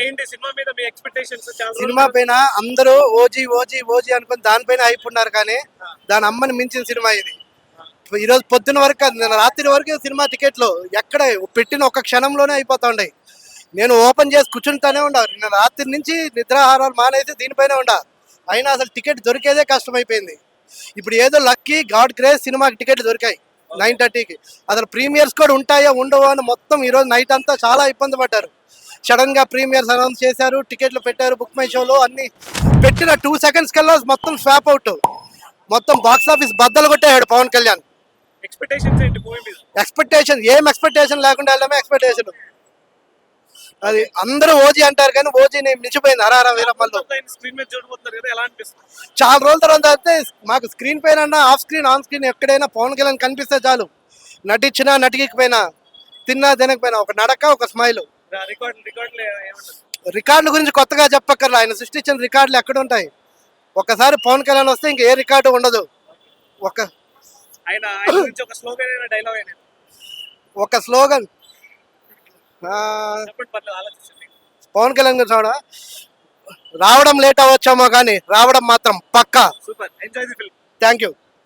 ఏంటి సినిమా మీద మీ expectations? Cinema పైన అందరూ ఓజీ ఓజీ ఓజీ అనుకుని దానిపైన అయిపోయినారు, కానీ దాని అమ్మని మించిన సినిమా ఇది. ఈరోజు పొద్దున్న వరకు కాదు, నేను రాత్రి వరకు సినిమా టికెట్లు ఎక్కడ పెట్టిన ఒక క్షణంలోనే అయిపోతా ఉన్నాయి. నేను ఓపెన్ చేసి కూర్చుంటానే ఉండా, నేను రాత్రి నుంచి నిద్రాహారాలు మానేసి దీనిపైనే ఉండా, అయినా అసలు టికెట్ దొరికేదే కష్టమైపోయింది. ఇప్పుడు ఏదో లక్కీ గాడ్ గ్రేస్ సినిమాకి టికెట్లు దొరికాయి 9:30కి. అసలు ప్రీమియర్స్ కూడా ఉంటాయో ఉండవో అని మొత్తం ఈరోజు నైట్ అంతా చాలా ఇబ్బంది పడ్డారు. సడన్ గా ప్రీమియర్స్ అనౌన్స్ చేశారు, టికెట్లు పెట్టారు, బుక్ మై షోలో అన్ని పెట్టిన 2 seconds కల్లా మొత్తం స్వాప్ అవుట్, మొత్తం బాక్స్ ఆఫీస్ బద్దలు కొట్టేయాడు పవన్ కళ్యాణ్. ఎక్స్పెక్టేషన్స్ ఏంటి మూవీ మీద? ఏం ఎక్స్పెక్టేషన్ లేకుండా వెళ్ళడమే ఎక్స్పెక్టేషన్. అది అందరూ ఓజీ అంటారు కానీ ఓజీని మించిపోయింది హరహర వీరమ్మల్లో. స్క్రీన్ మీద చూడబోతున్నారు కదా, ఎలా అనిపిస్తుంది? చాలా రోజుల తర్వాత అయితే మాకు స్క్రీన్ పైన ఆఫ్ స్క్రీన్ ఆన్ స్క్రీన్ ఎక్కడైనా పవన్ కళ్యాణ్ కనిపిస్తే చాలు, నటించినా నటికపోయినా, తిన్నా తినకపోయినా ఒక నడక, ఒక స్మైల్. రికార్డుల గురించి కొత్తగా చెప్పక్కర్లా, ఆయన సృష్టించిన రికార్డులు ఎక్కడ ఉంటాయి. ఒకసారి పవన్ కళ్యాణ్ వస్తే ఇంక ఏ రికార్డు ఉండదు. ఒక స్లోగన్ పవన్ కళ్యాణ్ గారు చూడ, రావడం లేట్ అవ్వచ్చేమో కానీ రావడం మాత్రం పక్కా. Super, enjoy the film. Thank you.